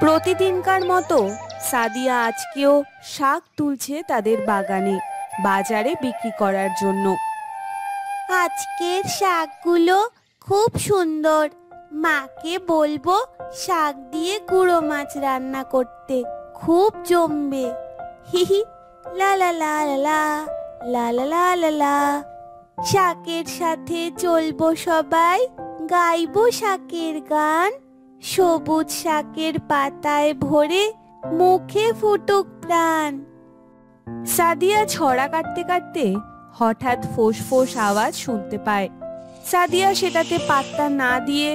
প্রতিদিনকার মতো সাদিয়া আজকেও শাক তুলছে তাদের বাগানে বাজারে বিক্রি করার জন্য। আজকের শাকগুলো খুব সুন্দর, মাকে বলবো শাক দিয়ে গুঁড়ো মাছ রান্না করতে, খুব জমবে। হিহি, লা লা লা লা লা লা লা লা লা। শাকের সাথে চলবো সবাই, গাইবো শাকের গান। সবুজ শাকের পাতায় ভরে মুখে ফুটুক প্রাণ। সাদিয়া ছড়া কাটতে কাটতে হঠাৎ ফোঁস ফোঁস আওয়াজ শুনতে পায়। সাদিয়া সেটাতে পাত্তা না দিয়ে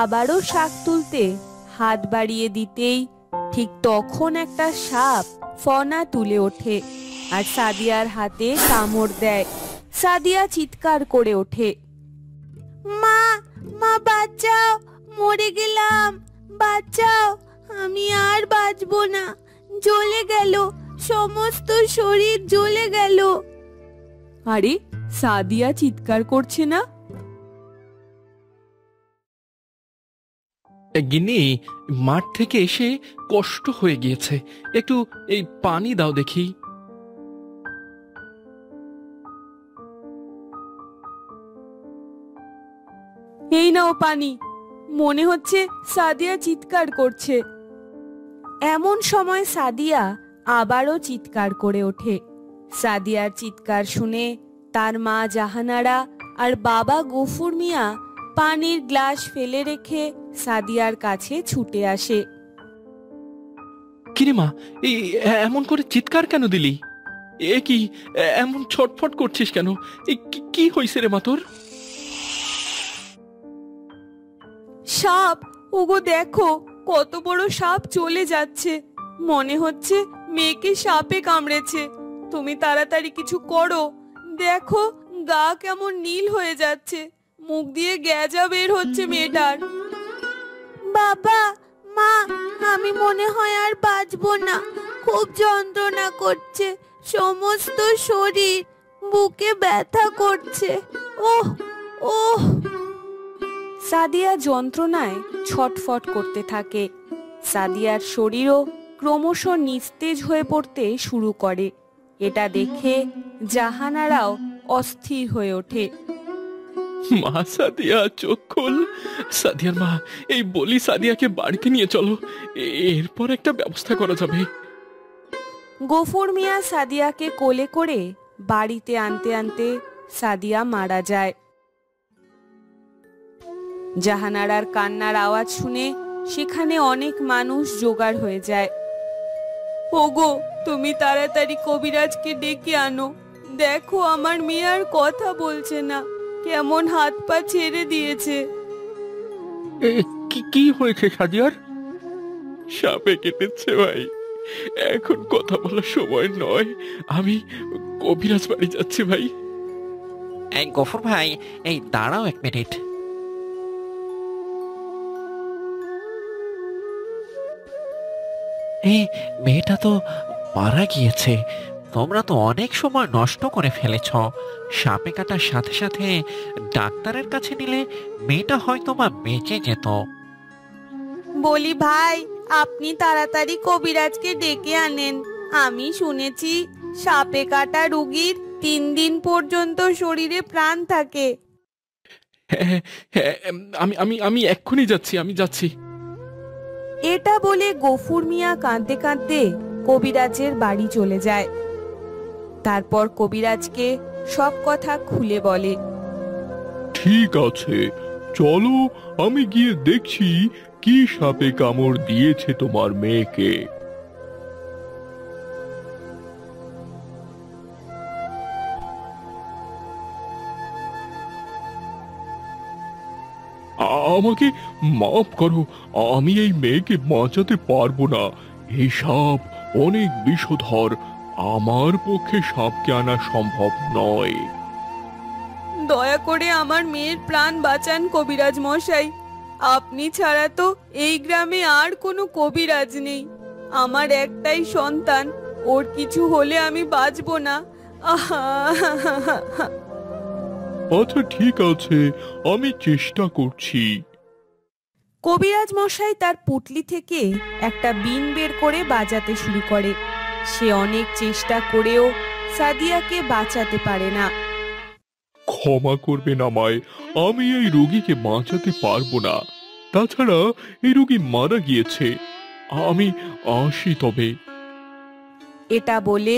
আবারও শাক তুলতে হাত বাড়িয়ে দিতেই ঠিক তখন একটা সাপ ফনা তুলে ওঠে আর সাদিয়ার হাতে কামড় দেয়। সাদিয়া চিৎকার করে ওঠে, মা, মা বাঁচাও, মরে গেলাম, বাঁচাও, আমি আর বাঁচবো না, জ্বলে গেল, সমস্ত শরীর জ্বলে গেল। আরে সাদিয়া চিৎকার করছে না? গিন্নি, মাঠ থেকে এসে কষ্ট হয়ে গিয়েছে, একটু এই পানি দাও দেখি। এই নাও পানি। মনে হচ্ছে সাদিয়া চিৎকার করছে। এমন সময় সাদিয়া আবারও চিৎকার করে ওঠে। সাদিয়ার চিৎকার শুনে তার মা জাহানারা আর বাবা গফুর মিয়া পানির গ্লাস ফেলে রেখে সাদিয়ার কাছে ছুটে আসে। কিরে মা, এই এমন করে চিৎকার কেন দিলি? এ কি, এমন ছটফট করছিস কেন? কি হয়েছে রে মা তোর? সাপ, ওগো দেখো কত বড় সাপ চলে যাচ্ছে। মনে হচ্ছে মেয়েকে সাপে কামড়েছে। তুমি তাড়াতাড়ি কিছু করো, দেখো গা কেমন নীল হয়ে যাচ্ছে, মুখ দিয়ে গ্যাজা বের হচ্ছে মেয়েটার। বাবা, মা, আমি মনে হয় আর বাঁচবো না, খুব যন্ত্রণা করছে, সমস্ত শরীর, বুকে ব্যথা করছে। ওহ ওহ। সাদিয়া যন্ত্রণায় ছটফট করতে থাকে। সাদিয়ার শরীরও ক্রমশ নিস্তেজ হয়ে পড়তে শুরু করে। এটা দেখে জাহানারাও অস্থির হয়ে ওঠে। মা সাদিয়া, চোখ খোল। সাদিয়ার মা, এই বলি সাদিয়াকে বাড়িতে নিয়ে চলো, এরপর একটা ব্যবস্থা করা যাবে। গফুর মিয়া সাদিয়াকে কোলে করে বাড়িতে আনতে আনতে সাদিয়া মারা যায়। জাহানারার কান্নার আওয়াজ শুনে সেখানে অনেক মানুষ জোগাড় হয়ে যায়। ওগো, তুমি তাড়াতাড়ি কবিরাজকে ডেকে আনো, দেখো আমার মেয়ে আর কথা বলছে না, কেমন হাত পা ছেড়ে দিয়েছে। কি হয়েছে সাদিয়ার? সাপে কেটেছে ভাই, এখন কথা বলার সময় নয়, আমি কবিরাজ বাড়ি যাচ্ছি ভাই। এই গফুর ভাই, এই দাঁড়াও এক মিনিট। এই মেয়েটা তো মারা গিয়েছে, তোমরা তো অনেক সময় নষ্ট করে ফেলেছ। সাপে কাটার সাথে সাথে ডাক্তারের কাছে নিলে মেয়েটা হয়তো বা বেঁচে যেত। বলি ভাই, আপনি তাড়াতাড়ি কবিরাজকে ডেকে আনেন। আমি শুনেছি সাপে কাটা রোগীর 3 দিন পর্যন্ত শরীরে প্রাণ থাকে। হ্যাঁ, আমি এক্ষুনি যাচ্ছি, আমি যাচ্ছি। এটা বলে গফুর মিয়া কাঁদতে কাঁদতে কবিরাজের বাড়ি চলে যায়। তারপর কবিরাজকে সব কথা খুলে বলে। ঠিক আছে, চলো আমি গিয়ে দেখছি কি সাপে কামড় দিয়েছে তোমার মেয়েকে। আমাকে মাফ করো, আমি এই মেয়েকে বাঁচাতে পারবো না। এই সাপ অনেক বিষধর, আমার পক্ষে সাপকে আনা সম্ভব নয়। দয়া করে আমার মেয়ের প্রাণ বাঁচান কবিরাজ মশাই, আপনি ছাড়া তো এই গ্রামে আর কোনো কবিরাজ নেই। আমার একটাই সন্তান, ওর কিছু হলে আমি বাঁচবো না। আচ্ছা ঠিক আছে, আমি চেষ্টা করছি। কবিরাজ মশাই তার পুটলি থেকে একটা বিন বের করে বাজাতে শুরু করে। সে অনেক চেষ্টা করেও সাদিয়াকে বাঁচাতে পারে না। ক্ষমা করবেন আমায়, আমি এই রোগীকে বাঁচাতে পারবো না। তাছাড়া এই রোগী মারা গিয়েছে। আমি আসি তবে। এটা বলে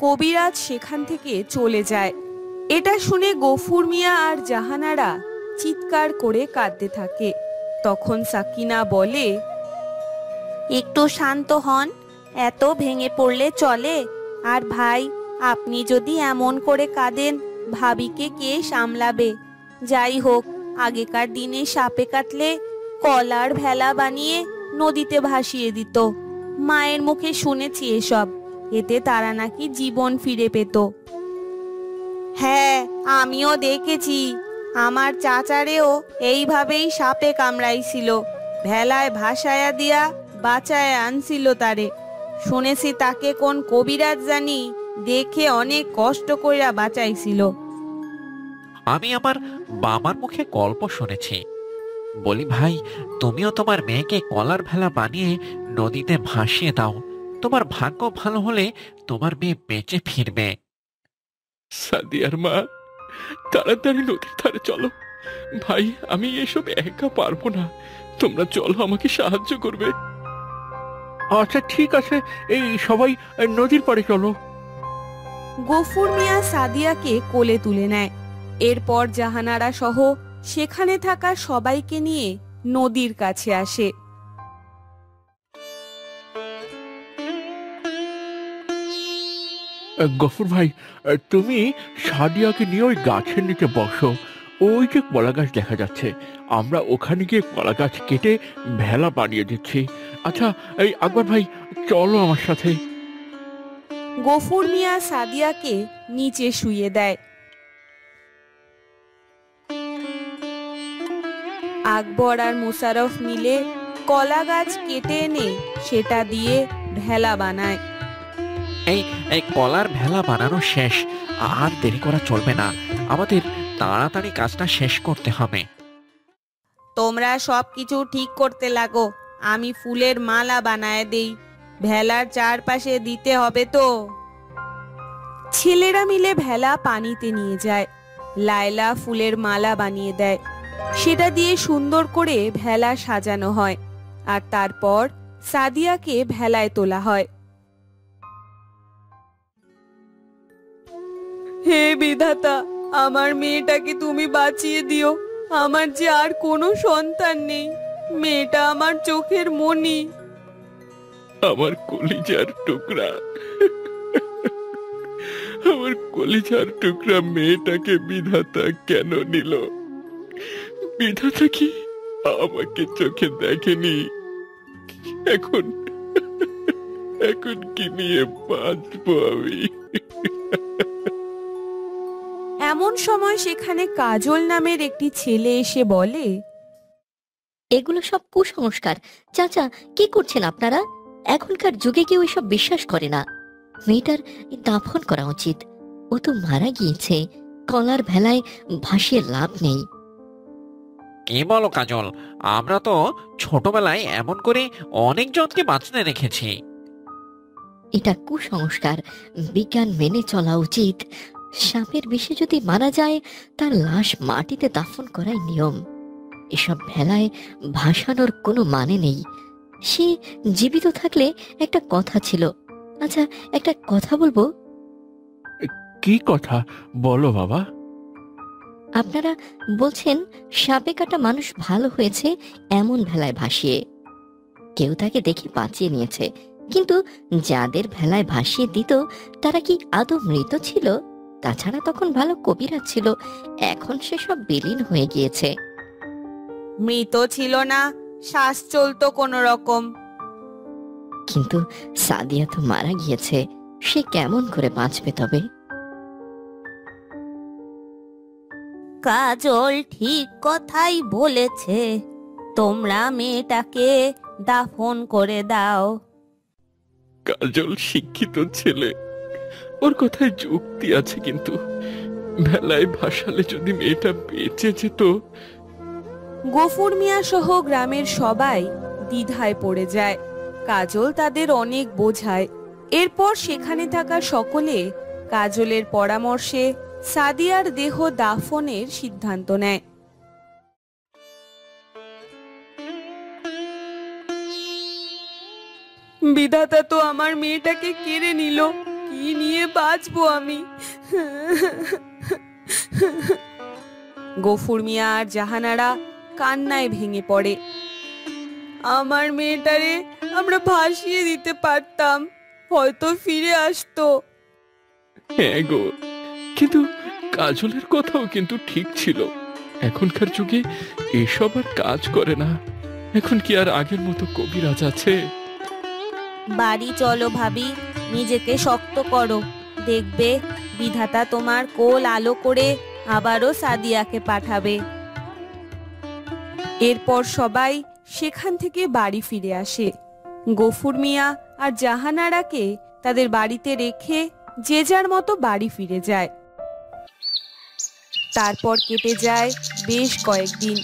কবিরাজ সেখান থেকে চলে যায়। এটা শুনে গফুর মিয়া আর জাহানারা চিৎকার করে কাঁদতে থাকে। তখন সাকিনা বলে, একটু শান্ত হন, এত ভেঙে পড়লে চলে? আর ভাই, আপনি যদি এমন করে কাঁদেন, ভাবিকে কে সামলাবে? যাই হোক, আগেকার দিনে সাপে কাটলে কলার ভেলা বানিয়ে নদীতে ভাসিয়ে দিত। মায়ের মুখে শুনেছি এসব। এতে তারা নাকি জীবন ফিরে পেত। হ্যাঁ, আমিও দেখেছি। আমার চাচারেও এইভাবেই সাপে কামড়াইছিল। ভেলায় ভাসায়া দিয়া বাঁচায় আনছিল তারে। শুনেছি তাকে কোন কবিরাজ জানি দেখে অনেক কষ্ট কইরা বাঁচাইছিল। আমি আমার বাবার মুখে গল্প শুনেছি। বলি ভাই, তুমিও তোমার মেয়েকে কলার ভেলা বানিয়ে নদীতে ভাসিয়ে দাও। তোমার ভাগ্য ভালো হলে তোমার মেয়ে বেঁচে ফিরবে। সাদিয়ার মা, তাড়াতাড়ি নদীর ধারে চলো। ভাই, আমি এসব একা পারবো না, তোমরা চলো, আমাকে সাহায্য করবে। আচ্ছা ঠিক আছে, এই সবাই নদীর পাড়ে চলো। গফুর মিয়া সাদিয়াকে কোলে তুলে নেয়। এরপর জাহানারা সহ সেখানে থাকা সবাইকে নিয়ে নদীর কাছে আসে। গফুর ভাই, তুমি সাদিয়াকে নিয়ে ওই গাছের নিচে বসো। ওই যে কলা গাছ দেখা যাচ্ছে, আমরা ওখানে গিয়ে কলা গাছ কেটে ভেলা বানিয়ে দিচ্ছি। আচ্ছা এই আকবর ভাই, চলো আমার সাথে। গফুর মিয়া সাদিয়াকে নিচে শুইয়ে দেয়। আকবর আর মোশাররফ মিলে কলা গাছ কেটে এনে সেটা দিয়ে ভেলা বানায়। এই এই কলার ভেলা বানানো শেষ, আর দেরি করা চলবে না। আমাদের তাড়াতাড়ি কাজটা শেষ করতে হবে। তোমরা সব কিছু ঠিক করতে লাগো, আমি ফুলের মালা বানায় দেই। ভেলার চারপাশে দিতে হবে তো। ছেলেরা মিলে ভেলা পানিতে নিয়ে যায়। লায়লা ফুলের মালা বানিয়ে দেয়। সেটা দিয়ে সুন্দর করে ভেলা সাজানো হয়। আর তারপর সাদিয়াকে ভেলায় তোলা হয়। হে বিধাতা, আমার মেয়েটাকে তুমি বাঁচিয়ে দিও। আমার যে আর কোনো সন্তান নেই। মেয়েটা আমার চোখের মণি। আমার কলিজার টুকরা, আমার কলিজার টুকরা মেয়েটাকে বিধাতা কেন নিল? বিধাতা কি আমাকে চোখে দেখেনি? এখন এখন কি নিয়ে বাঁচবো আমি? এমন সময় সেখানে কাজল নামের একটি ছেলে এসে বলে, এগুলো সব কুসংস্কার। চাচা, কি করছেন আপনারা? এখনকার যুগে কেউ এসব বিশ্বাস করে না। মেয়েটার দাফন করা উচিত। ও তো মারা গিয়েছে, কলার ভেলায় ভাসিয়ে লাভ নেই। কি বলো কাজল? আমরা তো ছোটবেলায় এমন করে অনেকজনকে বাঁচতে রেখেছি। এটা কুসংস্কার, বিজ্ঞান মেনে চলা উচিত। সাপের বিষে যদি মারা যায়, তার লাশ মাটিতে দাফন করাই নিয়ম। এসব ভেলায় ভাসানোর কোনো মানে নেই। সে জীবিত থাকলে একটা কথা ছিল। আচ্ছা, একটা কথা বলবো? কি কথা বলো বাবা? আপনারা বলছেন সাপে কাটা মানুষ ভালো হয়েছে এমন ভেলায় ভাসিয়ে। কেউ তাকে দেখে বাঁচিয়ে নিয়েছে, কিন্তু যাদের ভেলায় ভাসিয়ে দিত তারা কি আদৌ মৃত ছিল? তাছাড়া তখন ভালো কবিরাজ ছিল, এখন সেসব বিলীন হয়ে গিয়েছে। মৃত ছিল না, শ্বাস চলতো কোনো রকম। কিন্তু সাদিয়া তো মারা গিয়েছে, সে কেমন করে বাঁচবে তবে? কাজল ঠিক কথাই বলেছে, তোমরা মেয়েটাকে দাফন করে দাও। কাজল শিক্ষিত ছেলে, ওর কথায় যুক্তি আছে, কিন্তু ভেলায় ভাসালে যদি মেয়েটা বেঁচে যেত গফুর মিয়া সহ গ্রামের সবাই দ্বিধায় পড়ে যায়। কাজল তাদের অনেক বোঝায়। এরপর সেখানে থাকা সকলে কাজলের পরামর্শে সাদিয়ার দেহ দাফনের সিদ্ধান্ত নেয়। বিধাতা তো আমার মেয়েটাকে কেড়ে নিল, কি নিয়ে বাঁচবো আমি? গফুর মিয়া আর জাহানারা কান্নায় ভেঙে পড়ে। আমার মেয়েটারে আমরা ভাসিয়ে দিতে পারতাম, হয়তো ফিরে আসতো। হ্যাঁ গো, কিন্তু কাজলের কথাও কিন্তু ঠিক ছিল। এখনকার যুগে এসব আর কাজ করে না। এখন কি আর আগের মতো কবিরাজ আছে? বাড়ি চলো ভাবি, নিজেকে শক্ত করো, দেখবে বিধাতা তোমার কোল আলো করে আবারও সাদিয়াকে পাঠাবে। এরপর সবাই সেখান থেকে বাড়ি ফিরে আসে। গফুর মিয়া আর জাহানারাকে তাদের বাড়িতে রেখে যে যার মতো বাড়ি ফিরে যায়। তারপর কেটে যায় বেশ কয়েকদিন।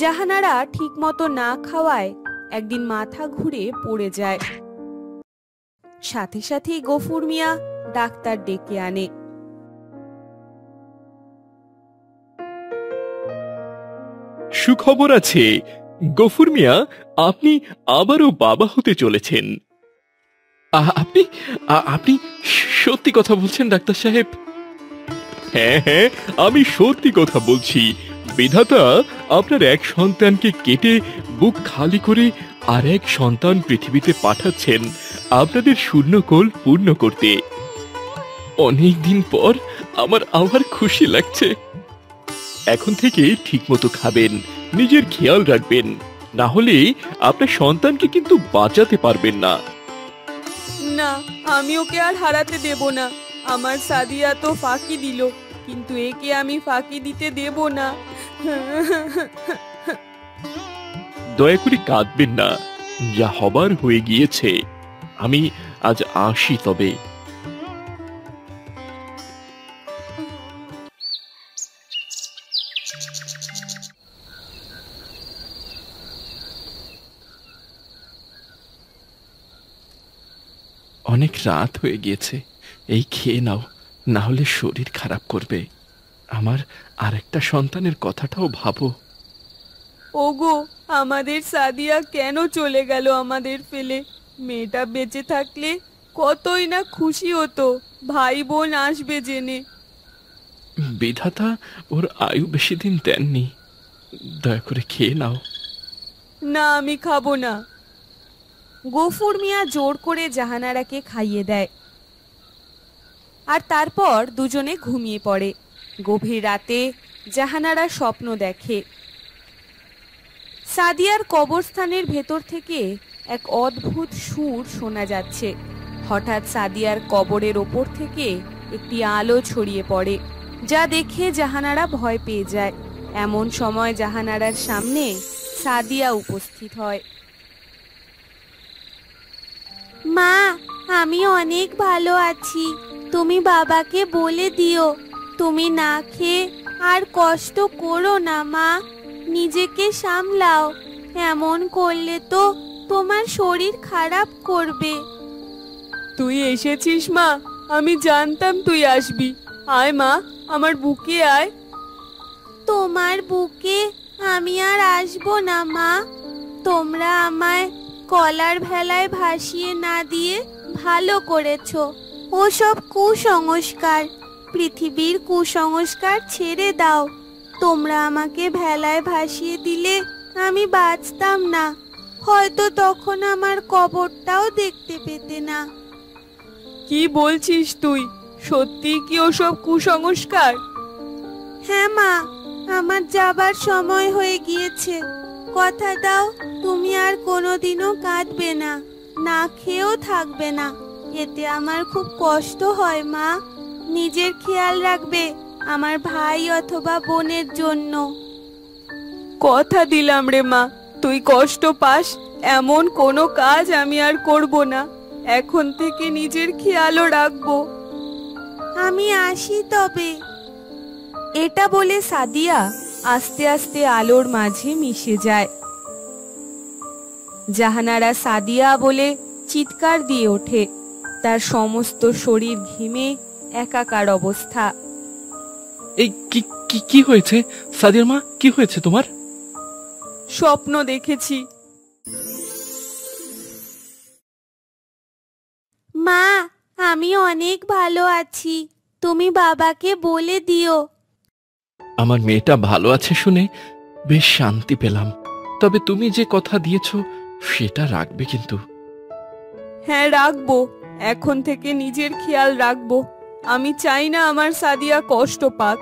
জাহানারা ঠিক মতো না খাওয়ায় একদিন মাথা ঘুরে পড়ে যায়। সাথে সাথেই গফুর মিয়া ডাক্তার ডেকে আনে। সুখবর আছে গফুর মিয়া, আপনি আবারও বাবা হতে চলেছেন। আপনি আপনি সত্যি কথা বলছেন ডাক্তার সাহেব? হ্যাঁ হ্যাঁ, আমি সত্যি কথা বলছি। বিধাতা আপনার এক সন্তানকে কেটে বুক খালি করে আর এক সন্তান পৃথিবীতে পাঠাচ্ছেন আপনাদের শূন্যকোল পূর্ণ করতে। অনেকদিন পর আমার আবার খুশি লাগছে। এখন থেকে ঠিক মতো খাবেন, নিজের খেয়াল রাখবেন, না হলে আপনার সন্তানকে কিন্তু বাঁচাতে পারবেন না। না, আমি ওকে আর হারাতে দেব না। আমার সাদিয়া তো ফাঁকি দিল, কিন্তু একে আমি ফাঁকি দিতে দেব না। দয়া করে কাঁদবেন না, যা হবার হয়ে গিয়েছে। আমি আজ আসি তবে। অনেক রাত হয়ে গিয়েছে, এই খেয়ে নাও, না হলে শরীর খারাপ করবে। আমার আরেকটা সন্তানের কথাটাও ভাবো। ওগো, আমাদের সাদিয়া কেন চলে গেল আমাদের ফেলে? মেয়েটা বেঁচে থাকলে কতই না খুশি হতো, ভাই বোন আসবে জেনে। বিধাতা ওর আয়ু বেশি দিন দেননি, দয়া করে খেয়ে নাও। না, আমি খাবো না। গফুর মিয়া জোর করে জাহানারাকে খাইয়ে দেয়, আর তারপর দুজনে ঘুমিয়ে পড়ে। গভীর রাতে জাহানারা স্বপ্ন দেখে। সাদিয়ার কবরস্থানের ভেতর থেকে এক অদ্ভুত সুর শোনা যাচ্ছে। হঠাৎ সাদিয়ার কবরের ওপর থেকে একটি আলো ছড়িয়ে পড়ে, যা দেখে জাহানারা ভয় পেয়ে যায়। এমন সময় জাহানারার সামনে সাদিয়া উপস্থিত হয়। মা, আমি অনেক ভালো আছি। তুমি বাবাকে বলে দিও তুমি না খেয়ে আর কষ্ট করো না মা, নিজেকে সামলাও। এমন করলে তো তোমার শরীর খারাপ করবে। তুই এসেছিস মা, আমি জানতাম তুই আসবি। আয় মা, আমার বুকে আয়। তোমার বুকে আমি আর আসবো না মা। তোমরা আমায় কলার ভেলায় ভাসিয়ে না দিয়ে ভালো করেছো। ওসব কুসংস্কার, পৃথিবীর কুসংস্কার ছেড়ে দাও। তোমরা আমাকে ভেলায় ভাসিয়ে দিলে আমি বাঁচতাম না, হয়তো তখন আমার কবরটাও দেখতে পেতে না। কি বলছিস তুই? সত্যি কি ওসব কুসংস্কার? হ্যাঁ মা, আমার যাবার সময় হয়ে গিয়েছে। কথা দাও তুমি আর কোনোদিনও কাঁদবে না, না খেয়েও থাকবে না। এতে আমার খুব কষ্ট হয় মা। নিজের খেয়াল রাখবে আমার ভাই অথবা বোনের জন্য। কথা দিলাম রে মা, তুই কষ্ট পাস এমন কোনো কাজ আমি আর করব না। এখন থেকে নিজের খেয়ালও রাখবো। আমি আসি তবে। এটা বলে সাদিয়া আস্তে আস্তে আলোর মাঝে মিশে যায়। জাহানারা সাদিয়া বলে চিৎকার দিয়ে ওঠে। তার সমস্ত শরীর ঘিমে একাকার অবস্থা। এই কি কি কি হয়েছে সাদিয়ার মা, কি হয়েছে তোমার? স্বপ্ন দেখেছি। মা, আমি অনেক ভালো আছি, তুমি বাবাকে বলে দিও। আমার মেয়েটা ভালো আছে শুনে বেশ শান্তি পেলাম। তবে তুমি যে কথা দিয়েছ সেটা রাখবে কিন্তু। হ্যাঁ রাখবো, এখন থেকে নিজের খেয়াল রাখবো। আমি চাই না আমার সাদিয়া কষ্ট পাক।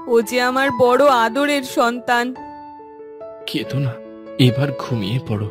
ও যে আমার বড় আদরের সন্তান। কেঁদো না, এবার ঘুমিয়ে পড়ো।